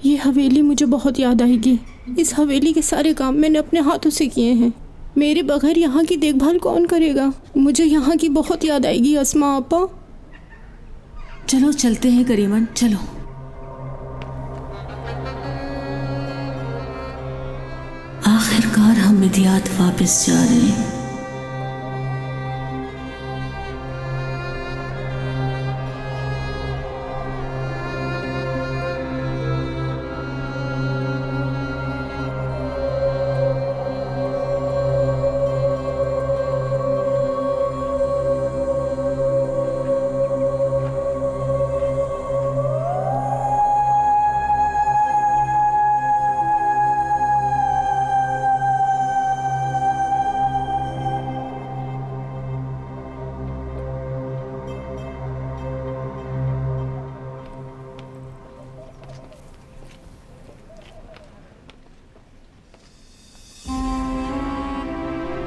ये हवेली मुझे बहुत याद आएगी। इस हवेली के सारे काम मैंने अपने हाथों से किए हैं। मेरे बगैर यहाँ की देखभाल कौन करेगा? मुझे यहाँ की बहुत याद आएगी अस्मा आपा। चलो चलते हैं करीमन, चलो। आखिरकार हम मिदियात वापस जा रहे हैं।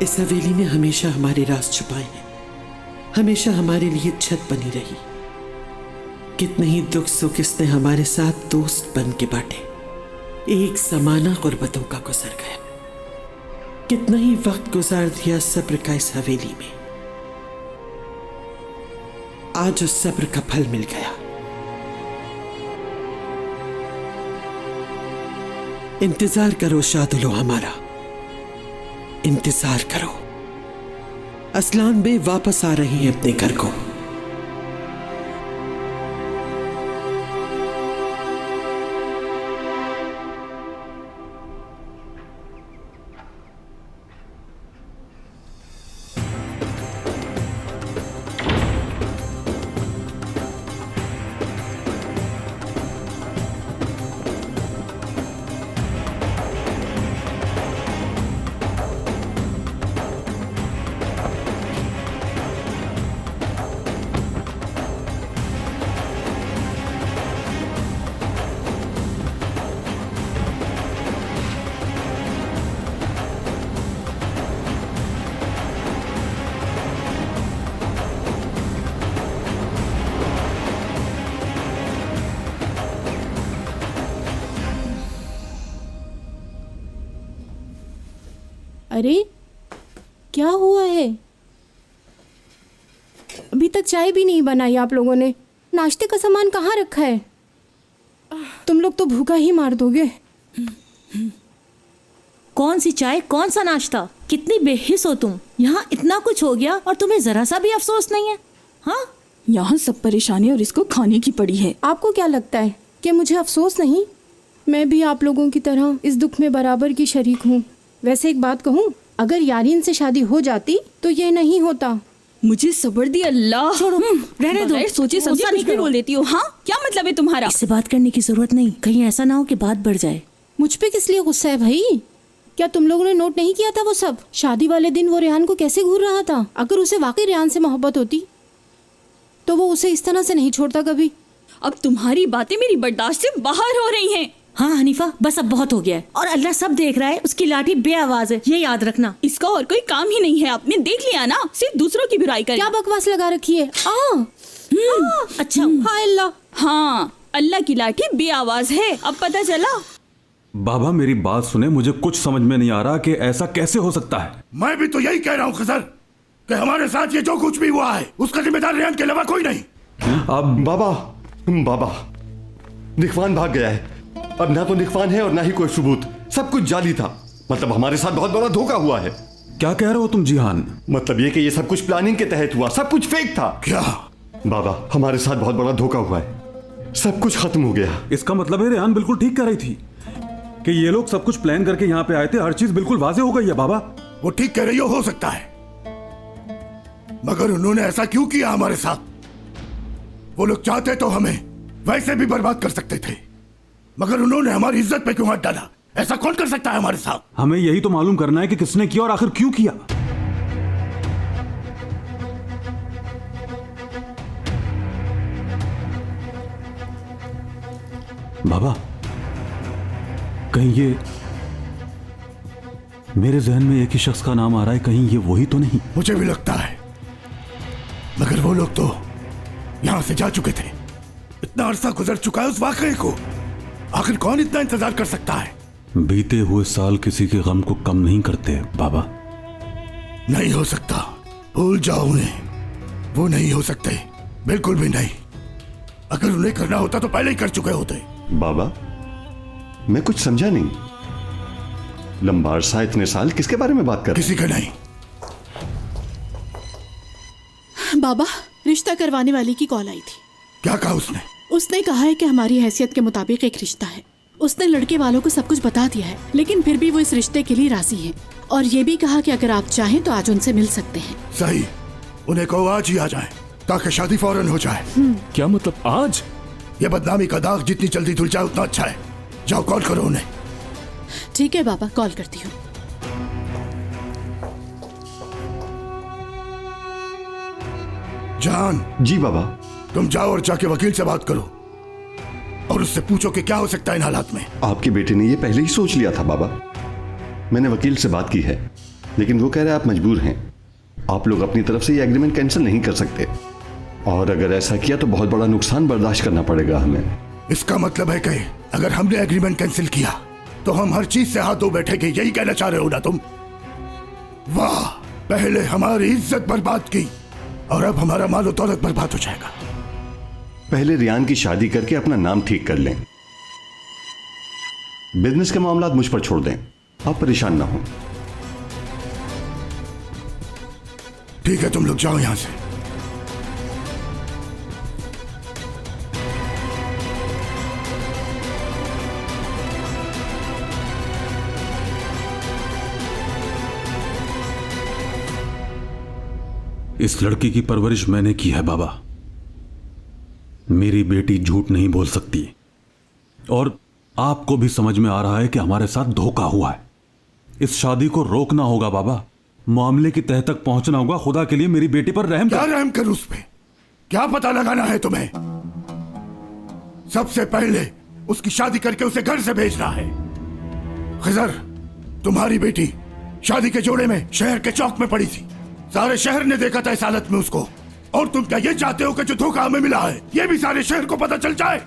इस हवेली ने हमेशा हमारे राज छुपाए हैं, हमेशा हमारे लिए छत बनी रही। कितने ही दुख सुख इसने हमारे साथ दोस्त बन के बांटे। एक ज़माना गुर्बतों का गुजर गया, कितना ही वक्त गुजार दिया सब्र का इस हवेली में। आज उस सब्र का फल मिल गया। इंतजार करो शादुलो हमारा, इंतजार करो। असलान बे वापस आ रही हैं अपने घर को। अरे क्या हुआ है? अभी तक चाय भी नहीं बनाई आप लोगों ने। नाश्ते का सामान कहाँ रखा है? तुम लोग तो भूखा ही मार दोगे। कौन सी चाय, कौन सा नाश्ता? कितनी बेहिस हो तुम। यहाँ इतना कुछ हो गया और तुम्हें जरा सा भी अफसोस नहीं है? हाँ, यहाँ सब परेशानी और इसको खाने की पड़ी है। आपको क्या लगता है कि मुझे अफसोस नहीं? मैं भी आप लोगों की तरह इस दुख में बराबर की शरीक हूँ। वैसे एक बात कहूँ, अगर यारीन से शादी हो जाती तो ये नहीं होता। मुझे सब्र दी अल्लाह। छोड़ो, रहने दो। सोचे समझे कुछ भी बोल देती हो। हाँ, क्या मतलब है तुम्हारा? इससे बात करने की जरूरत नहीं, कहीं ऐसा ना हो कि बात बढ़ जाए। मुझ पे किस लिए गुस्सा है भाई? क्या तुम लोगों ने नोट नहीं किया था वो सब? शादी वाले दिन वो रेहान को कैसे घूर रहा था। अगर उसे वाकई रेहान से मोहब्बत होती तो वो उसे इस तरह से नहीं छोड़ता कभी। अब तुम्हारी बातें मेरी बर्दाश्त से बाहर हो रही हैं। हाँ हनीफा, बस अब बहुत हो गया है। और अल्लाह सब देख रहा है, उसकी लाठी बेआवाज है, ये याद रखना। इसका और कोई काम ही नहीं है। आपने देख लिया ना, सिर्फ दूसरों की बुराई कर। क्या बकवास लगा रखी है? अच्छा, हाय अल्लाह। हाँ, अल्लाह की लाठी बेआवाज है। अब पता चला? बाबा मेरी बात सुने, मुझे कुछ समझ में नहीं आ रहा कि ऐसा कैसे हो सकता है। मैं भी तो यही कह रहा हूँ खजर, कि हमारे साथ ये जो कुछ भी हुआ है उसका जिम्मेदार रेहान के अलावा कोई नहीं। अब बाबा निखवान भाग गया है। अब ना तो निखवान है और ना ही कोई सबूत। सब कुछ जाली था। मतलब हमारे साथ बहुत बड़ा धोखा हुआ है। क्या कह रहे हो तुम जिहान? मतलब ये कि ये सब कुछ प्लानिंग के तहत हुआ, सब कुछ फेक था। क्या? बाबा हमारे साथ बहुत बड़ा धोखा हुआ है, सब कुछ खत्म हो गया। इसका मतलब है रेहान बिल्कुल ठीक कह रही थी कि ये लोग सब कुछ प्लान करके यहाँ पे आए थे। हर चीज बिल्कुल वाज़ेह हो गई है बाबा। वो ठीक कह रही हो सकता है, मगर उन्होंने ऐसा क्यों किया हमारे साथ? वो लोग चाहते तो हमें वैसे भी बर्बाद कर सकते थे, मगर उन्होंने हमारी इज्जत पे क्यों हाथ डाला? ऐसा कौन कर सकता है हमारे साथ? हमें यही तो मालूम करना है कि किसने किया और आखिर क्यों किया। बाबा कहीं ये मेरे जहन में एक ही शख्स का नाम आ रहा है, कहीं ये वही तो नहीं? मुझे भी लगता है, मगर वो लोग तो यहां से जा चुके थे। इतना अरसा गुजर चुका है उस वाकये को। आखिर कौन इतना इंतजार कर सकता है? बीते हुए साल किसी के गम को कम नहीं करते बाबा। नहीं हो सकता, भूल जाओ उन्हें, वो नहीं हो सकते, बिल्कुल भी नहीं। अगर उन्हें करना होता तो पहले ही कर चुके होते। बाबा, मैं कुछ समझा नहीं। लंबा अरसा, इतने साल किसके बारे में बात कर रहे किसी का नहीं। बाबा, रिश्ता करवाने वाली की कॉल आई थी। क्या कहा उसने? उसने कहा है कि हमारी हैसियत के मुताबिक एक रिश्ता है। उसने लड़के वालों को सब कुछ बता दिया है, लेकिन फिर भी वो इस रिश्ते के लिए राजी हैं। और ये भी कहा कि अगर आप चाहें तो आज उनसे मिल सकते हैं। सही, उन्हें कहो आज ही आ जाए ताकि शादी फौरन हो जाए। क्या मतलब आज? ये बदनामी का दाग जितनी जल्दी धुल जाए उतना अच्छा है। जाओ कॉल करो उन्हें। ठीक है बाबा, कॉल करती हूँ। जान, जी बाबा। तुम जाओ और जाके वकील से बात करो और उससे पूछो कि क्या हो सकता है इन हालात में। आपके बेटे ने ये पहले ही सोच लिया था बाबा। मैंने वकील से बात की है, लेकिन वो कह रहे हैं आप मजबूर हैं। आप लोग अपनी तरफ से ये एग्रीमेंट कैंसिल नहीं कर सकते, और अगर ऐसा किया तो बहुत बड़ा नुकसान बर्दाश्त करना पड़ेगा हमें। इसका मतलब है कि अगर हमने एग्रीमेंट कैंसिल किया तो हम हर चीज से हाथ धो बैठेंगे, यही कहना चाह रहे हो ना तुम? वाह, पहले हमारी इज्जत बर्बाद की और अब हमारा मालो दौलत बर्बाद हो जाएगा। पहले रियान की शादी करके अपना नाम ठीक कर लें। बिजनेस के मामलात मुझ पर छोड़ दें, आप परेशान ना हो। ठीक है, तुम लोग जाओ यहां से। इस लड़की की परवरिश मैंने की है बाबा। मेरी बेटी झूठ नहीं बोल सकती, और आपको भी समझ में आ रहा है कि हमारे साथ धोखा हुआ है। इस शादी को रोकना होगा बाबा, मामले की तह तक पहुंचना होगा। खुदा के लिए मेरी बेटी पर रहम क्या कर। रहम कर उस पे? क्या पता लगाना है तुम्हें? सबसे पहले उसकी शादी करके उसे घर से भेजना है। खिजर, तुम्हारी बेटी शादी के जोड़े में शहर के चौक में पड़ी थी। सारे शहर ने देखा था इस हालत में उसको। और तुम क्या ये चाहते हो कि जो धोखा हमें मिला है ये भी सारे शहर को पता चल जाए?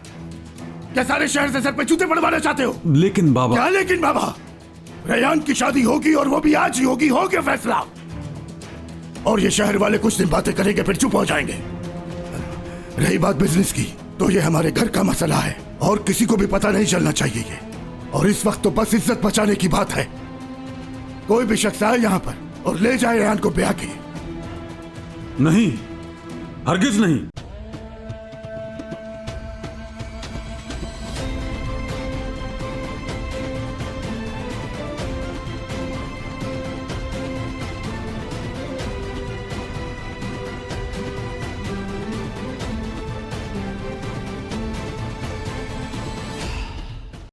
क्या सारे शहर से सर पे जूते पड़वाना चाहते हो? लेकिन बाबा। क्या लेकिन बाबा? रेयान की शादी होगी और वो भी आज ही होगी। हो गया फैसला। और ये शहर वाले कुछ दिन बातें करेंगे फिर चुप हो जाएंगे। रही बात बिजनेस की, तो ये हमारे घर का मसला है और किसी को भी पता नहीं चलना चाहिए ये। और इस वक्त तो बस इज्जत बचाने की बात है। कोई भी शख्स आए यहाँ पर और ले जाए रेयान को ब्याह के। नहीं, हरगिज नहीं।